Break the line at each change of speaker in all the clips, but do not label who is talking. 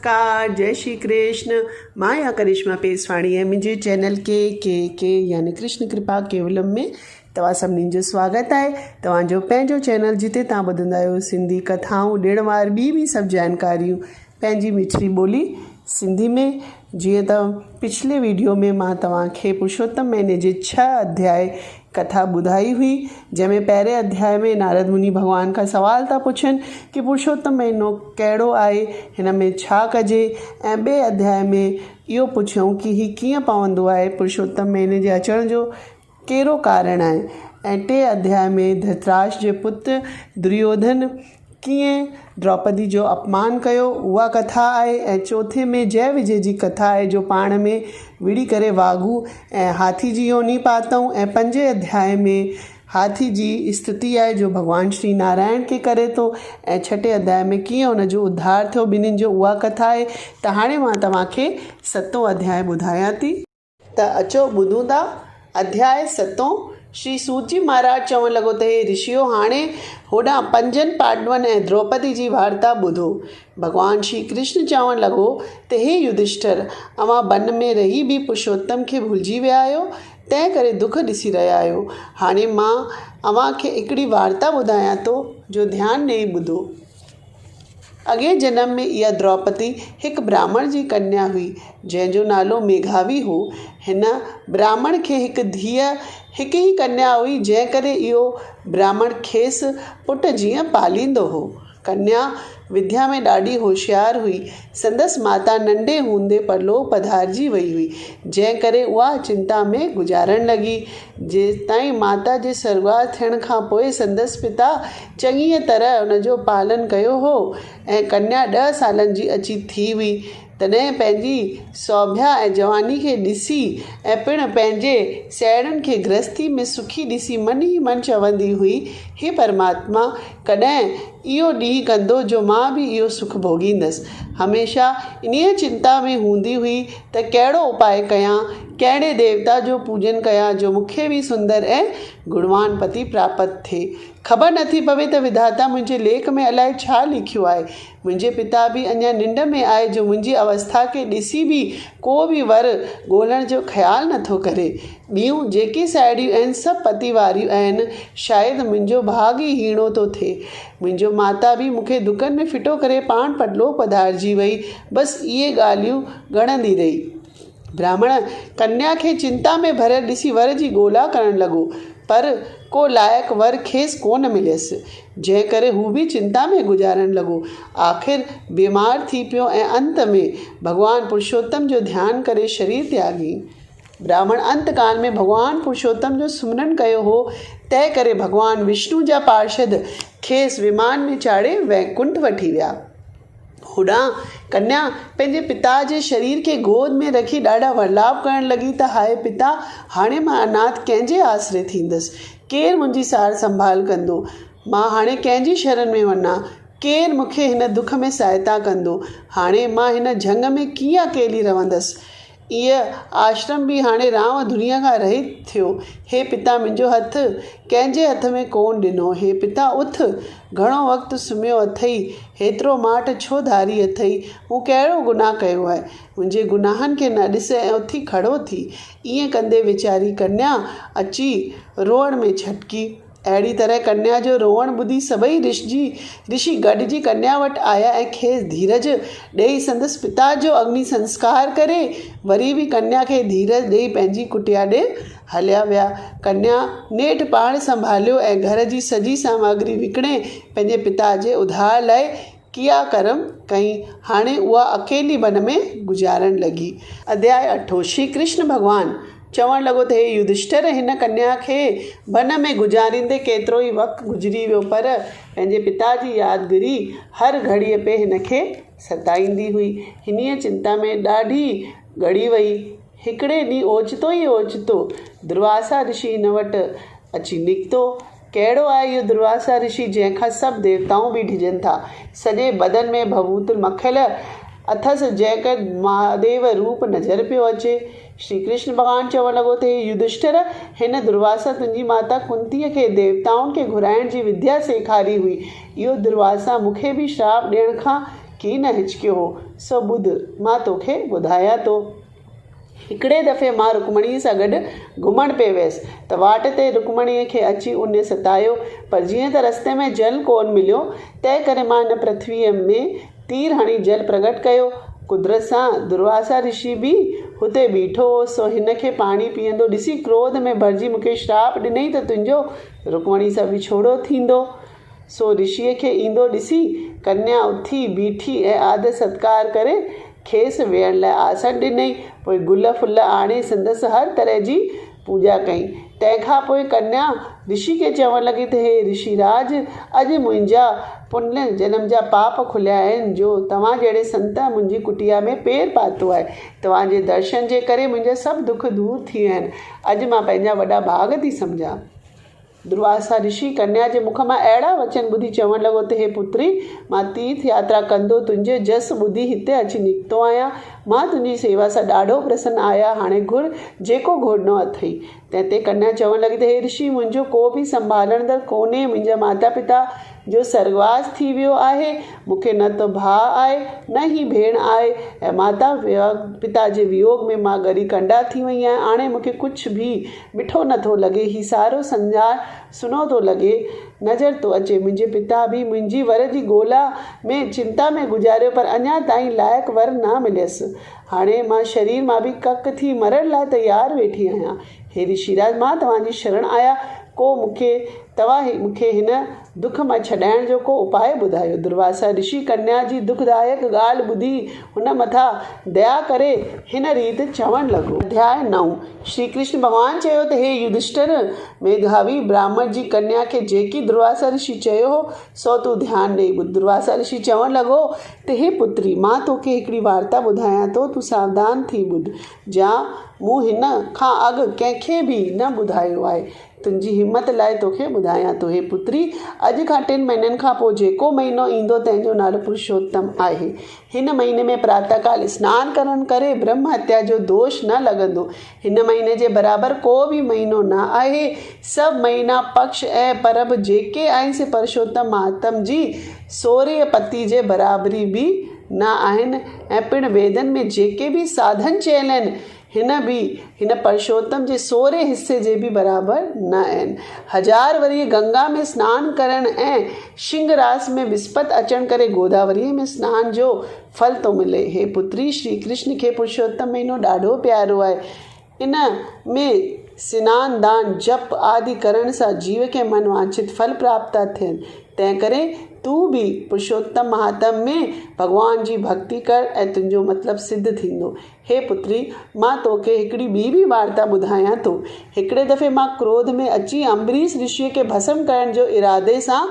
नमस्कार, जय श्री कृष्ण। मां या करिश्मा पेसवाणी है मुंहिंजे चैनल के यानी कृष्ण कृपा केवलम में तव्हां सभिनीनि जो स्वागत आहे। तव्हांजो पंहिंजो चैनल जिते तव्हां ॿुधंदा आहियो सिंधी कथाऊं, ॾिण वार, ॿी सभु जानकारियूं पंहिंजी मिठड़ी ॿोली सिंधी में। जीअं त पिछले वीडियो में मां तव्हांखे पुरुषोत्तम महीने जे 6 अध्याय कथा ॿुधाई हुई, जंहिंमें पहिरें अध्याय में नारद मुनि भगवान खां सवाल था पुछनि कि पुरुषोत्तम महीनो कहिड़ो आहे, हिन में छा कजे, ऐं ॿिए अध्याय में इहो पुछियऊं कि हीउ कीअं पवंदो आहे, पुरुषोत्तम महीने जे अचण जो कहिड़ो कारण आहे। ऐं टे अध्याय में धृतराष्ट्र जे पुत्र दुर्योधन कीअं द्रौपदी जो अपमान कयो, उहा कथा आहे। ऐं चौथे में जय विजय जी कथा आहे, जो पाण में विड़ी करे वाघू ऐं हाथी जी योनी पातऊं। ऐं पंजे अध्याय में हाथी जी स्तुति आहे, जो भगवान श्री नारायण के करे थो। ऐं छठे अध्याय में कीअं हुन जो उद्धार थियो ॿिन्हिनि जो, उहा कथा आहे। त हाणे मां तव्हांखे 7 अध्याय ॿुधायां थी, त अचो ॿुधूं था। अध्याय 7। श्री सूत जी महाराज चवण लॻो त हे ऋषियो, हाणे होॾां 5 पांडवनि ऐं द्रौपदी जी वार्ता ॿुधो। भगवान श्री कृष्ण चवण लॻो त हे युधिष्ठिर, अव्हां वन में रही बि पुरुषोत्तम खे भुलिजी विया आहियो, तंहिं करे दुख ॾिसी रहिया आहियो। हाणे मां अव्हांखे हिकिड़ी वार्ता ॿुधायां थो, जो ध्यानु ॾेई ॿुधो। अॻे जन्म में इहा द्रौपदी हिकु ब्राह्मण जी कन्या हुई, जंहिंजो नालो मेघावी हो। हिन ब्राह्मण खे हिकु धीअ, हिकु ई कन्या हुई, जंहिं करे इहो ब्राह्मण खेसि पुटु जीअं पालींदो हो। कन्या विद्या में ॾाढी होशियारु हुई। संदसि माता नंढे हूंदे परलोक पधारजी वई हुई, जंहिं करे उहा चिंता में गुज़ारणु लॻी। जेसिताईं माता जे स्वर्गवास थियण खां पोइ संदसि पिता चङीअ तरह हुनजो पालन कयो हो। ऐं कन्या 10 सालनि जी अची थी हुई, तॾहिं पंहिंजी सौभ्या ऐं जवानी खे ॾिसी ऐं पिणु पंहिंजे साहेड़ियुनि खे गृहस्थी में सुखी ॾिसी मन ई मन चवंदी हुई, हे परमात्मा, कॾहिं इहो ॾींहुं कंदो जो मां बि इहो सुख भोगींदसि। हमेशह इन्हीअ चिंता में हूंदी हुई त कहिड़ो उपाय कयां, कहिड़े देवता जो पूजन कयां जो मूंखे बि सुंदर ऐं गुणवान पति प्राप्त थिए। ख़बर नथी पवे त विधाता मुंहिंजे लेख में अलाए छा लिखियो आहे। मुंहिंजे पिता बि अञा निंड में आहे, जो मुंहिंजी अवस्था खे ॾिसी बि को बि वर ॻोल्हण जो ख़्यालु नथो करे। ॿियूं जेकी साहेड़ियूं आहिनि सभु पति वारियूं आहिनि, शायदि मुंहिंजो भाग ई हीणो थो थिए। मुंहिंजो माता बि मूंखे दुखनि में फिटो करे पाण परलोक पधारजी वई, बसि इहे ॻाल्हियूं ॻणंदी रही। ब्राह्मण कन्या खे चिंता में भरियल ॾिसी वर जी ॻोल्हा करणु लॻो, पर को लाइक़ु वर खेसि कोन मिलियसि, जंहिं करे हू बि चिंता में गुज़ारणु लॻो। आख़िर बीमार थी पियो ऐं अंत में भगवान पुरुषोत्तम जो ध्यानु करे शरीर त्यागी। ब्राह्मण अंतकाल में भगवान पुरुषोत्तम जो सुमिरन कयो हो, तंहिं करे भगवान विष्णु जा पार्षद खेसि विमान में चाढ़े वैकुंठ वठी विया। होॾां कन्या पंहिंजे पिता जे शरीर खे गोद में रखी ॾाढा वर्लाप करणु लॻी त हाय पिता, हाणे मां अनाथ कंहिंजे आसरे थींदसि, केरु मुंहिंजी सार संभाल कंदो, मां हाणे कंहिंजी शरण में वञा, केरु मूंखे हिन दुख में सहायता कंदो, हाणे मां हिन झंग में कीअं अकेली रहंदसि। इहा आश्रम बि हाणे राम दुनिया खां रहित थियो। हे पिता, मुंहिंजो हथ कंहिंजे हथ में कोन ॾिनो। हे पिता उथ, घणो वक़्तु सुम्हियो अथई, हेतिरो माठ छो धारी अथई, मूं कहिड़ो गुनाह कयो आहे, मुंहिंजे गुनाहनि खे न ॾिस ऐं उथी खड़ो थी। ईअं कंदे वीचारी कन्या अची रोअण में छटकी। अहिड़ी तरह कन्या जो रोअण ॿुधी सभई ऋषि गॾिजी कन्या वटि आया ऐं खेसि धीरज ॾेई संदसि पिता जो अग्नि संस्कार करे वरी बि कन्या खे धीरज ॾेई पंहिंजी कुटिया ॾे हलिया विया। कन्या नेठि पाण संभालियो ऐं घर जी सॼी सामग्री विकिणे पंहिंजे पिता जे उद्धार लाइ किया कर्म कई। हाणे उहा अकेली वन में गुज़ारणु लॻी। अध्याय 8। श्री कृष्ण भॻवानु चवण लॻो त हे युधिष्ठिर, हिन कन्या खे वन में गुज़ारींदे केतिरो ई वक़्तु गुज़री वियो, पर पंहिंजे पिता जी यादगिरी हर घड़ीअ पे हिन खे सताईंदी हुई। हिनीअ चिंता में ॾाढी ॻड़ी वई। हिकिड़े ॾींहुं ओचितो ई ओचितो दुर्वासा ऋषि हिन वटि अची निकितो। कहिड़ो आहे इहो दुर्वासा ऋषि, जंहिंखां सभु देवताऊं बि डिॼनि था। सॼे बदन में भभूत मखियल अथसि, जंहिंखे महादेव रूप नज़र पियो अचे। श्री कृष्ण भॻवानु चवणु लॻो त हे युधिष्ठिर, हिन दुर्वासा तुंहिंजी माता कुंतीअ खे देवताउनि खे घुराइण जी विद्या सेखारी हुई। इहो दुर्वासा मूंखे बि श्राप ॾियण खां की न हिचकियो हो, सो ॿुध मां तोखे ॿुधायां थो। हिकिड़े दफ़े मां रुक्मणीअ सां गॾु घुमण पिए वियसि त वाट ते रुक्मणीअ खे अची उन सतायो, पर जीअं त रस्ते में जल कोन मिलियो, तंहिं करे मां हिन पृथ्वीअ में तीर हणी जल प्रगट कयो। कुदरत सां दुर्वासा ऋषि बि हुते बीठो हो, सो हिन खे पाणी पीअंदो ॾिसी क्रोध में भरिजी मूंखे श्राप ॾिनई त तुंहिंजो रुक्मणी सां विछोड़ो थींदो। सो ऋषिअ खे ईंदो ॾिसी कन्या उथी बीठी ऐं आदर सत्कार करे खेसि वेहण लाइ आसन ॾिनई। पोइ गुल फुल आणे संदसि हर तरह जी पूॼा कई। तंहिंखां पोइ कन्या ऋषि खे चवणु लॻी त हे ऋषिराज, अॼु मुंहिंजा पुण्य जन्म जा पाप खुलिया आहिनि जो तव्हां जहिड़े संत मुंहिंजी कुटिया में पेर पातो आहे। तव्हांजे दर्शन जे करे मुंहिंजा सभु दुख दूर थी विया आहिनि। अॼु मां पंहिंजा वॾा भाग थी सम्झां। दुर्वासा ऋषि कन्या जे मुख मां अहिड़ा वचन ॿुधी चवणु लॻो त हे पुत्री, मां तीर्थ यात्रा कंदो तुंहिंजे जस ॿुधी हिते अची निकितो आहियां। मां तुंहिंजी सेवा सां ॾाढो प्रसन्न आहियां। हाणे घुर जेको घुरनो अथई। तंहिं ते कन्या चवणु लॻी त हे ऋषि, मुंहिंजो को बि संभालंदड़ कोन्हे। मुंहिंजा माता पिता जो स्वर्गवास थी वियो आहे। मूंखे न त भाउ आहे न ई भेण आहे ऐं माता पिता जे वियोग में मां ॻरी कंडा थी वई आहियां। हाणे मूंखे कुझु बि मिठो नथो लॻे। ही सारो संसार सुनो थो लॻे। नज़र थो अचे मुंहिंजे पिता बि मुंहिंजी वर जी ॻोल्हा में चिंता में गुज़ारियो, पर अञा ताईं लाइक़ु वर न मिलियसि। हाणे मां शरीर मां बि कक थी मरण लाइ तयारु वेठी आहियां। हे ऋषिराज, मां तव्हांजी शरण आहियां। तव्हां मूंखे हिन दुख मां छॾाइण जो को उपाय ॿुधायो। दुर्वासा ऋषि कन्या जी दुखदायक ॻाल्हि ॿुधी हुन मथां दया करे हिन रीति चवणु लॻो। अध्याय 9। श्री कृष्ण भॻवानु चयो त हे युधिष्ठिर, मेधावी ब्राह्मण जी कन्या खे जेकी दुर्वासा ऋषि चयो हो सो तूं ध्यानु ॾेई ॿुध। दुर्वासा ऋषि चवणु लॻो त हे पुत्री, मां तोखे हिकिड़ी वार्ता ॿुधायां थो, तूं सावधान थी ॿुध। जा मूं हिन खां अॻु कंहिंखे बि न ॿुधायो आहे। तुंहिंजी हिमत लाइ तोखे ॿुधायां थो। हे पुत्री, अॼु खां 3 महीननि खां पोइ जेको महीनो ईंदो तंहिंजो नालो पुरुषोत्तम आहे। हिन महीने में प्रातःकाल सनानु करण करे ब्रह्म हत्या जो दोष न लॻंदो। हिन महीने जे बराबरि को बि महीनो न आहे। सभु महीना पक्ष ऐं परब जेके आहिनि से पुरुषोत्तम महात्म जी 16 पति जे बराबरी बि न आहिनि ऐं पिण वेदन में जेके बि साधन चयल आहिनि हिन पुरुषोत्तम जे 16 हिस्से जे बि बराबरि न आहिनि। 1000 वरी गंगा में सनानु करण ऐं शिंगरास में विस्पति अचण करे गोदावरीअ में सनान जो फल थो मिले। हे पुत्री, श्री कृष्ण खे पुरुषोत्तम महीनो ॾाढो प्यारो आहे। इन में सनानु दान जप आदि करण सां जीव खे मनवांछित फल प्राप्त था थियनि। तंहिं करे तूं बि पुरुषोत्तम महात्म में भॻवान जी भक्ति कर ऐं तुंहिंजो मतिलबु सिद्ध थींदो। हे पुत्री, मां तोखे हिकिड़ी ॿी बि वार्ता ॿुधायां थो। हिकिड़े दफ़े मां क्रोध में अची अम्बरीश ऋषिअ खे भस्म करण जो इरादे सां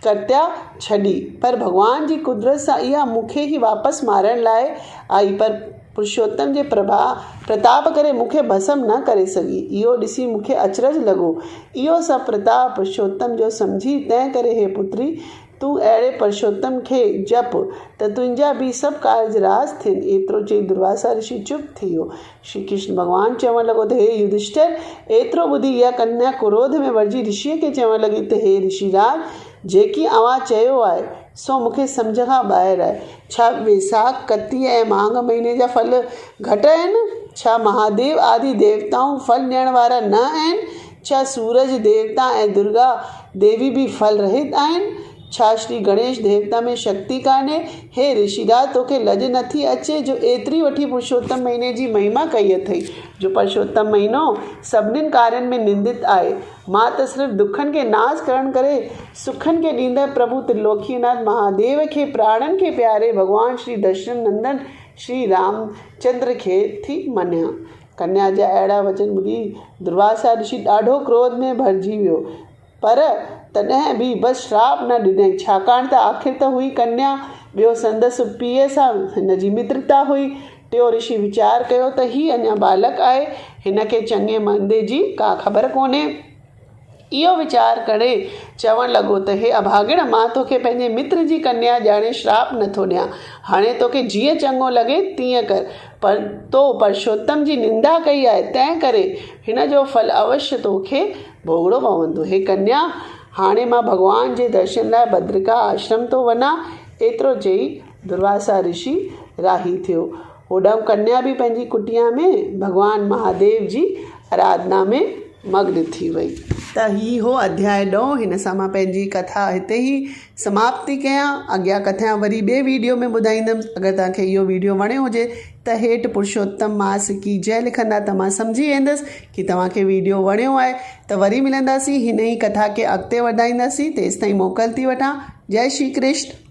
कर्त्या छॾी, पर भॻवान जी कुदरत सां इहा मूंखे ई वापसि मारण लाइ आई, पर पुरुषोत्तम जे प्रताप करे मूंखे भस्म न करे सघी। इहो ॾिसी मूंखे अचरज लॻो। इहो सभु प्रताप पुरुषोत्तम जो सम्झी, तंहिं करे हे पुत्री, तूं अहिड़े पुरुषोत्तम खे जप त तुंहिंजा बि सभु कार्ज रास थियनि। एतिरो चई दुर्वासा ऋषि चुप थी वियो। श्री कृष्ण भॻवानु चवणु लॻो त हे युधिष्ठिर, एतिरो ॿुधी इहा कन्या क्रोध में भरिजी ऋषिअ खे चवणु लॻी त हे ऋषिराज, जेकी अव्हां चयो आहे सो मूंखे सम्झ खां ॿाहिरि आहे। छा वेसाख, कती ऐं माघ महीने जा फल घटि आहिनि? छा महादेव आदि देवताऊं फल ॾियण वारा न आहिनि? छा सूरज देवता ऐं दुर्गा देवी बि फल रहित आहिनि? छा श्री गणेश देवता में शक्ति कान्हे? हे ऋषिराज, तोखे लज नथी अचे जो एतिरी वठी पुरुषोत्तम महीने जी महिमा कई अथई। जो पुरुषोत्तम महीनो सभिनीनि कार्यनि में निंदित आहे। मां त सिर्फ़ु दुखनि खे नाश करण करे सुखनि खे ॾींदड़ प्रभु त्रिलोकीनाथ महादेव खे प्राणनि खे प्यारे भॻवान श्री दशरथ नंदन श्री रामचंद्र खे थी मञिया। कन्या जा अहिड़ा वचन ॿुधी दुर्वासा ऋषि ॾाढो क्रोध में भरिजी वियो, पर तॾहिं बि बसि श्राप न ॾिनई, छाकाणि त आख़िर त हुई कन्या। ॿियो संदसि पीउ सां हिन जी मित्रता हुई। टियों ऋषि वीचार कयो त हीउ अञा बालक आहे, हिन खे चङे मंदे जी का ख़बर कोन्हे। इहो वीचार करे चवणु लॻो त हे अभागिण, मां तोखे पंहिंजे मित्र जी कन्या ॼाणे श्राप नथो ॾियां। हाणे तोखे जीअं चङो लॻे तीअं कर, पर तो पुरुषोत्तम जी निंदा कई आहे, तंहिं करे हिन जो फल अवश्य तोखे भोगणो पवंदो। हे कन्या, हाणे मां भॻवान जे दर्शन लाइ बद्रिका आश्रम थो वञा। एतिरो चई दुर्वासा ऋषि राही थियो। होॾां कन्या बि पंहिंजी कुटिया में भॻवान महादेव जी आराधना में मग्न थी वई। त ही हो अध्याय 9। हिन सां मां पंहिंजी कथा हिते ई समाप्ति कयां। अॻियां कथा वरी ॿिए वीडियो में ॿुधाईंदमि। अगरि तव्हांखे इहो वीडियो वणियो हुजे त हेठि पुरुषोत्तम मास की जय लिखंदा त मां सम्झी वेंदसि कि तव्हांखे वीडियो वणियो आहे। त वरी मिलंदासीं, हिन ई कथा खे अॻिते वधाईंदासीं। तेसिताईं मोकल थी वठां। जय श्री कृष्ण।